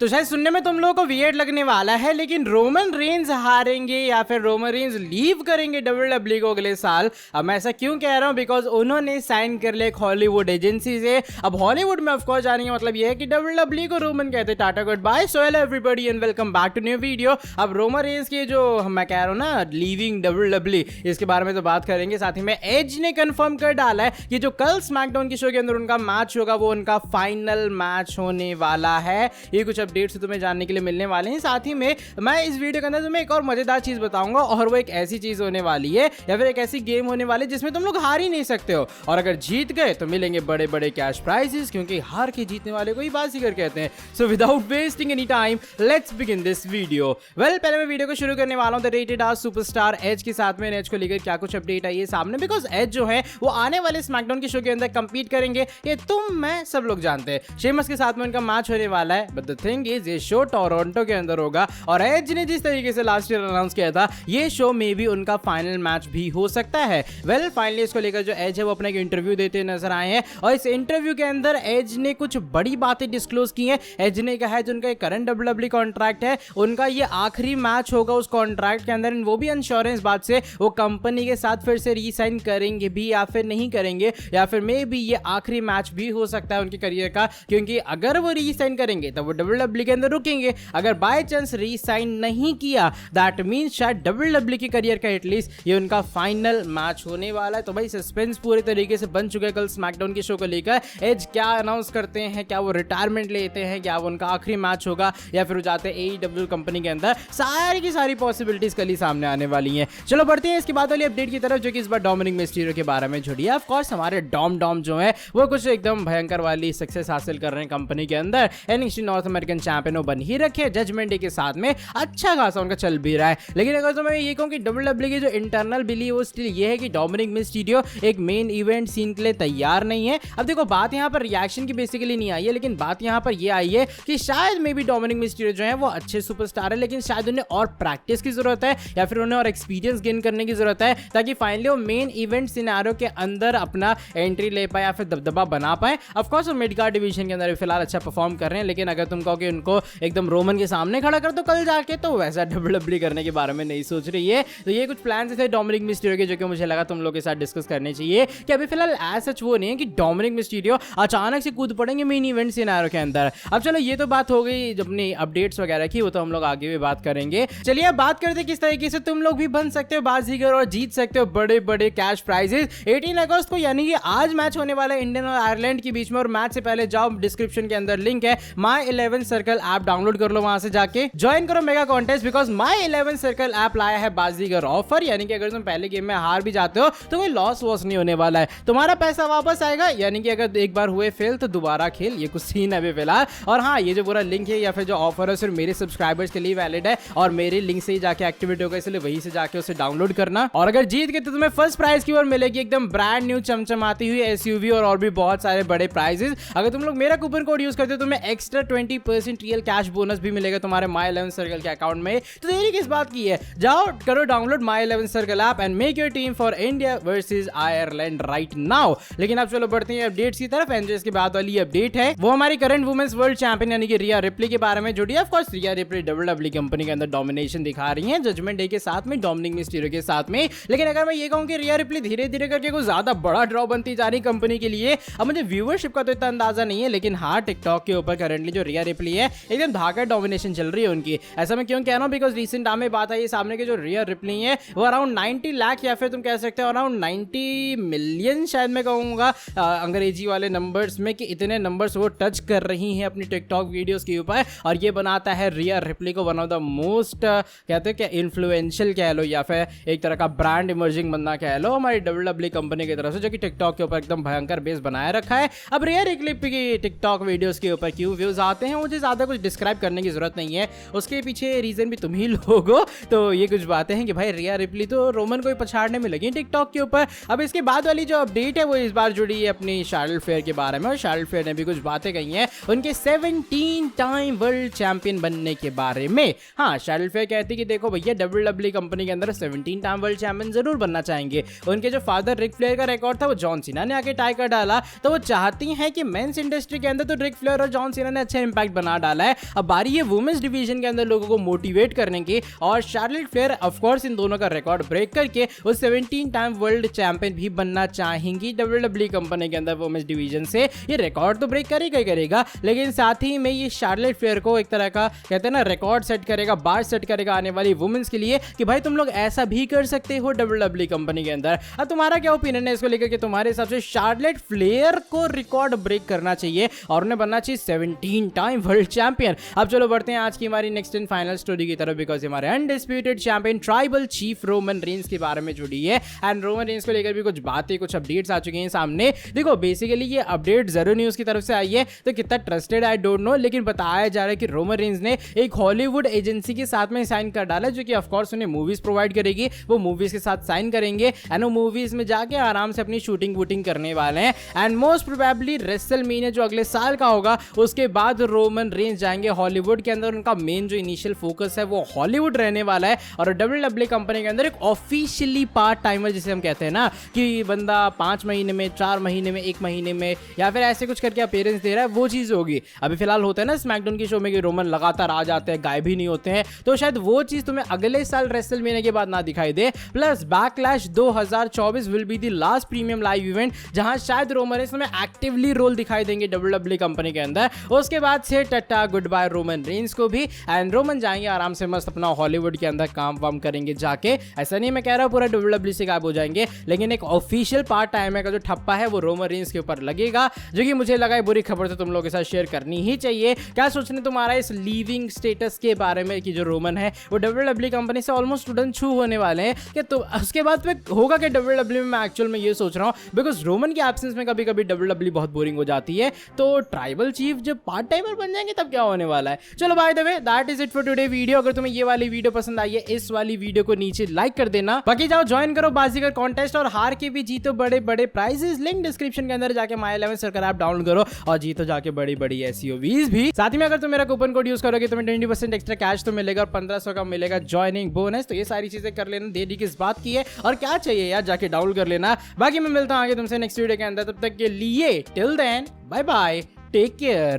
तो शायद सुनने में तुम लोगों को वियर्ड लगने वाला है, लेकिन रोमन रेंज हारेंगे या फिर रोमन रेंज लीव करेंगे डब्ल्यूडब्ल्यूई को अगले साल। अब मैं ऐसा क्यों कह रहा हूं, बिकॉज उन्होंने साइन कर लिया एक हॉलीवुड एजेंसी से। अब हॉलीवुड में ऑफकोर्स जाने का मतलब ये है कि डब्ल्यूडब्ल्यूई को रोमन कहते हैं tata good bye. So hello everybody and welcome back to new video. अब रोमन रेंज की जो मैं कह रहा हूँ ना लीविंग डब्ल्यूडब्ल्यूई, इसके बारे में तो बात करेंगे। साथ ही में एज ने कंफर्म कर डाला है कि जो कल स्मैकडाउन की शो के अंदर उनका मैच होगा वो उनका फाइनल मैच होने वाला है। ये कुछ अपडेट्स तुम्हें जानने के लिए मिलने वाले हैं। साथ ही में मैं इस वीडियो के अंदर तुम्हें एक और मजेदार चीज बताऊंगा, और वो एक ऐसी चीज होने वाली है या फिर एक ऐसी गेम होने वाली है जिसमें तुम लोग हार ही नहीं सकते हो, और अगर जीत गए तो मिलेंगे बड़े बड़े कैश प्राइजेस, क्योंकि हार के जीतने वाले को ही बाजीगर कहते हैं। So without wasting any time let's begin this video. पहले मैं वीडियो को शुरू करने वाला हूं the rated R superstar Edge के साथ में। एज को लेकर क्या कुछ अपडेट आई है सामने, बिकॉज एज जो है वो आने वाले स्मैकडाउन के शो के अंदर कंपीट करेंगे, ये तुम मैं सब लोग जानते हैं। शेमस के साथ में उनका मैच होने वाला है, बट द थिंग इज ये शो टोरंटो के अंदर होगा, और एज ने जिस तरीके से लास्ट ईयर अनाउंस किया था ये शो में भी उनका फाइनल मैच भी हो सकता है। फाइनली इसको लेकर जो एज है वो अपना एक इंटरव्यू देते नजर आए हैं, और इस इंटरव्यू के अंदर एज ने कुछ बड़ी बातें डिस्क्लोज की हैं। एज ने कहा है जो उनका करंट डब्ल्यूडब्ल्यूई कॉन्ट्रैक्ट है उनका ये आखिरी मैच होगा उस कॉन्ट्रैक्ट के अंदर, वो भी इंश्योरेंस बात से वो कंपनी के साथ फिर से रीसाइन करेंगे भी या फिर नहीं करेंगे, या फिर मे बी ये आखिरी मैच भी हो सकता है उनके करियर का, क्योंकि अगर वो रीसाइन करेंगे तो वो डब्ल्यूडब्ल्यूई के अंदर रुकेंगे। अगर बाय चांस रीसाइन नहीं किया दैट मींस शायद डब्ल्यूडब्ल्यूई की करियर का एटलीस्ट ये उनका फाइनल मैच होने वाला है। तो भाई सस्पेंस पूरे तरीके से बन चुका है कल स्मैकडाउन की शो को लेकर। एज क्या अनाउंस करते हैं, क्या वो रिटायरमेंट लेते हैं, क्या वो उनका आखिरी मैच होगा, या फिर वो जाते हैं एईडब्ल्यू कंपनी के अंदर, सारी की सारी पॉसिबिलिटीज कल ही सामने आने वाली हैं। चलो बढ़ते हैं इसके बाद वाली अपडेट की तरफ, जो कि इस बार डोमिनिक मिस्टीरियो के बारे में जुड़ी है। ऑफ कोर्स हमारे डॉम जो है वो कुछ एकदम भयंकर वाली सक्सेस हासिल कर रहे हैं कंपनी के अंदर। एनएक्सटी नॉर्थ अमेरिकन चैंपियन बन ही रखे, जजमेंट डे के साथ में अच्छा खासा उनका चल भी रहा है। लेकिन अगर तो मैं ये कहूं कि डब्ल्यूडब्ल्यूई की जो इंटरनल बिलीव वो स्टिल ये है कि डोमिनिक मिस्टीरियो एक मेन इवेंट सीन के लिए तैयार नहीं है। अब देखो बात यहां पर रिएक्शन की बेसिकली नहीं आई है, लेकिन बात यहां पर ये आई है कि शायद मे बी डोमिनिक मिस्टीरियो जो है वो अच्छे सुपरस्टार है, लेकिन शायद उन्हें और प्रैक्टिस की जरूरत है या फिर उन्हें और एक्सपीरियंस गेन करने की जरूरत है, ताकि फाइनली वो मेन इवेंट सिनेरियो के अंदर अपना एंट्री ले पाए या फिर दबदबा बना पाए। ऑफ कोर्स वो मिड कार्ड डिवीजन के अंदर फिलहाल अच्छा परफॉर्म कर रहे हैं, लेकिन अगर तुम कहो कि उनको एकदम रोमन के सामने खड़ा कर दो कल जाके, तो वैसा डब्ल्यूडब्ल्यूई करने के बारे में नहीं सोच रही है। तो ये कुछ प्लान थे डोमिनिक मिस्टीरियो के, जो कि मुझे लगा तुम लोग के साथ डिस्कस करने चाहिए, कि अभी फिलहाल एज सच वो नहीं है कि डोमिनिक मिस्टीरियो अचानक से कूद पड़ेंगे मेन इवेंट सिनेरियो के अंदर। अब चलो ये तो बात हो गई जब अपनी अपडेट्स वगैरह की, वो तो हम लोग आगे भी बात करेंगे। चलिए अब बात करते हैं किस तरीके से तुम लोग भी बन सकते हो बाजीगर और जीत सकते हो बड़े बड़े कैश प्राइजेस। 18 अगस्त को यानी कि आज मैच होने वाला है इंडियन और आयरलैंड के बीच में, और मैच से पहले जाओ डिस्क्रिप्शन के अंदर लिंक है, माई 11 सर्कल ऐप डाउनलोड कर लो, वहां से जाके ज्वाइन करो mega contest, because my 11 circle app लाया है बाजीगर ऑफर। यानी कि अगर तुम पहले गेम में हार भी जाते हो तो कोई लॉस वॉस नहीं होने वाला है, तुम्हारा पैसा वापस आएगा। यानी कि अगर एक बार हुए फेल तो दोबारा खेल, ये कुछ सीन है अभी फिलहाल। और हाँ, ये जो पूरा लिंक है या फिर जो ऑफर है सिर्फ मेरे सब्सक्राइबर्स के लिए वैलिड है, और मेरे लिंक से ही जाके एक्टिवेट होगा, इसलिए वहीं से जाके उसे डाउनलोड करना। और अगर जीत गए तो तुम्हें फर्स्ट प्राइज की ओर मिलेगी एकदम ब्रांड न्यू चमचमाती हुई एसयूवी और भी बहुत सारे बड़े प्राइजेस। अगर तुम लोग मेरा कूपन कोड यूज करते हो तो तुम्हें एक्स्ट्रा 20% रियल कैश बोनस भी मिलेगा तुम्हारे माई 11 सर्कल के अकाउंट में। तो देरी किस बात की है, जाओ करो download my 11 circle app and make your team for India versus Ireland right now. लेकिन अब चलो बढ़ते हैं अपडेट्स की तरफ। एंड इसके बाद वाली अपडेट है वो हमारी करंट वुमेन्स वर्ल्ड चैंपियन यानी कि रिया रिप्ली के बारे में जुड़ी है। Of course Riya replay WWE company के अंदर डोमिनेशन दिखा रही है जजमेंट डे के साथ में, डोमिनिक मिस्टीरियो के साथ में। लेकिन अगर मैं ये कहूं कि रिया रिप्ली धीरे धीरे करके कुछ ज्यादा बड़ा ड्रॉ बनती जा रही कंपनी के लिए, अब मुझे व्यूअरशिप का तो इतना अंदाजा नहीं है, लेकिन हाँ टिकटॉक के ऊपर करंटली जो रिया रिप्ली है एकदम धाका डोमिनेशन चल रही है उनकी। ऐसा मैं क्यों कह रहा हूं, बिकॉज रिसेंट टाइम में बात आई सामने के जो रिया रिप्ली है वो अराउंड 90 लाख या फिर तुम कह सकते हो अराउंड 90 मिलियन शायद मैं कहूंगा अंग्रेजी वाले नंबर्स में, कि इतने नंबर्स वो टच कर रही हैं अपनी टिकटॉक वीडियोस के ऊपर, और ये बनाता है रिया रिप्ली को वन ऑफ द मोस्ट कहते हैं क्या इन्फ्लुएंशियल कह लो या फिर एक तरह का ब्रांड इमर्जिंग बंदा कह लो हमारी डब्ल्यूडब्ल्यूई कंपनी की तरफ से, जो कि टिकटॉक के ऊपर एकदम भयंकर बेस बनाए रखा है। अब रिया रिप्ली की टिकटॉक वीडियोस के ऊपर क्यों व्यूज आते हैं मुझे ज्यादा कुछ डिस्क्राइब करने की जरूरत नहीं है, उसके पीछे रीजन भी तुम ही लोग हो। तो ये कुछ बातें हैं कि भाई रिया रिप्ली तो रोमन को ही पछाड़ने में लगी टिकटॉक के ऊपर। अब इसके बाद वाली जो अपडेट है वो इस बार जुड़ी है अपनी शार्लेट फेयर के बारे में, और शार्लेट फेयर ने भी कुछ बातें कही हैं उनके 17 टाइम वर्ल्ड चैंपियन बनने के बारे में। हाँ, शार्लेट फेयर कहती कि देखो भैया डब्ल्यूडब्ल्यूई कंपनी के अंदर 17 टाइम वर्ल्ड चैंपियन जरूर बनना चाहेंगे। उनके जो फादर रिक फ्लेयर का रिकॉर्ड था वो जॉन सीना ने आके टाई कर डाला, तो वो चाहती हैं कि मेंस इंडस्ट्री के अंदर तो रिक फ्लेयर और जॉन सीना ने अच्छा इंपैक्ट बना बना डाला है। अब बारी है वुमेन्स डिवीजन के अंदर लोगों को मोटिवेट करने की, और Charlotte Flair of course in दोनों का रिकॉर्ड ब्रेक करके वो 17 टाइम वर्ल्ड चैंपियन भी बनना चाहेंगी WWE कंपनी के अंदर वुमेन्स डिवीजन से। ये रिकॉर्ड तो ब्रेक करेगा ही करेगा, लेकिन साथ ही में ये शार्लेट फ्लेयर को एक तरह का कहते हैं ना रिकॉर्ड सेट करेगा, बार सेट करेगा आने वाली वुमेन्स के लिए कि भाई तुम लोग ऐसा भी कर सकते हो WWE कंपनी के अंदर। अब तुम्हारा क्या ओपिनियन है इसको लेकर कि तुम्हारे हिसाब से शार्लेट फ्लेयर को रिकॉर्ड ब्रेक करना चाहिए और उन्हें बनना चाहिए 17 टाइम वर्ल्ड चैंपियन? अब चलो बढ़ते हैं आज की हमारी नेक्स्ट एंड फाइनल स्टोरी की तरफ, बिकॉज हमारे undisputed champion tribal chief Roman Reigns के बारे में जुड़ी है। एंड रोमन रेंस को लेकर भी कुछ बातें, कुछ अपडेट्स आ चुकी हैं सामने। देखो बेसिकली ये अपडेट जरूर न्यूज की तरफ से आई है, तो कितना ट्रस्टेड आई डोंट नो, लेकिन बताया जा रहा है कि रोमन रेंस ने एक हॉलीवुड एजेंसी के साथ में साइन कर डाला, जो कि ऑफ कोर्स उन्हें मूवीज प्रोवाइड करेगी। वो मूवीज के साथ साइन करेंगे एंड वो मूवीज में जाके आराम से अपनी शूटिंग वूटिंग करने वाले हैं। एंड मोस्ट प्रोबेबली रेसलमेनिया जो अगले साल का होगा उसके बाद रोमन रेंस जाएंगे हॉलीवुड के अंदर। उनका मेन जो इनिशियल फोकस है वो हॉलीवुड रहने वाला है, और WWE कंपनी के अंदर एक ऑफिशियली पार्ट टाइमर जिसे हम कहते हैं ना कि बंदा 5 महीने में, 4 महीने में, 1 महीने में या फिर ऐसे कुछ करके अपीयरेंस दे रहा है, वो चीज होगी। अभी फिलहाल होता है ना स्मैकडाउन के शो में कि रोमन लगातार आ जाते हैं, गायब ही नहीं होते हैं, तो शायद वो चीज तुम्हें अगले साल रेसलमेनिया के बाद ना दिखाई दे। Plus backlash 2024 will be the last premium live event जहां शायद रोमन रेंस में एक्टिवली रोल दिखाई देंगे WWE कंपनी के अंदर। उसके बाद से tata goodbye Roman Reigns को भी, एंड रोमन जाएंगे आराम से मस्त अपना हॉलीवुड के अंदर काम वाम करेंगे जाके। ऐसा नहीं मैं कह रहा हूं पूरा WWE से गायब हो जाएंगे, लेकिन एक ऑफिशियल पार्ट टाइमर का जो ठप्पा है वो रोमन रेंस के ऊपर लगेगा, जो कि मुझे लगा बुरी खबर तो तुम लोगों के साथ शेयर करनी ही चाहिए। क्या सोचने तुम्हारा इस लीविंग स्टेटस के बारे में कि जो रोमन है वो WWE कंपनी से ऑलमोस्ट स्टूडेंट छू होने वाले हैं कि तो उसके बाद में होगा कि WWE में मैं एक्चुअल में ये सोच रहा हूँ, बिकॉज रोमन के एब्सेंस में कभी कभी WWE बहुत बोरिंग हो जाती है, तो ट्राइबल चीफ जब पार्ट टाइमर बन जाएंगे तब क्या होने वाला है। चलो by the way that is it for today video. अगर तुम्हें ये वाली वीडियो पसंद आई है, इस वाली वीडियो को नीचे लाइक कर देना, बाकी जाओ ज्वाइन करो बाजीगर कॉन्टेस्ट और हार के भी जीतो बड़े बड़े प्राइजेस। लिंक डिस्क्रिप्शन के अंदर जाके माय 11 सर्कल ऐप डाउनलोड करो और जीतो जाके बड़ी बड़ी SEOVs भी। साथ ही में अगर तुम मेरा कूपन कोड यूज करोगे तुम्हें 20% एक्स्ट्रा कैश तो मिलेगा और 1500 का मिलेगा ज्वाइनिंग बोनस। तो ये सारी चीजें कर लेना, देरी किस बात की है और क्या चाहिए यार, जाके डाउनलोड कर लेना। बाकी मैं मिलता हूं आगे तुमसे नेक्स्ट वीडियो के अंदर, तब तक के लिए till then bye bye, take care.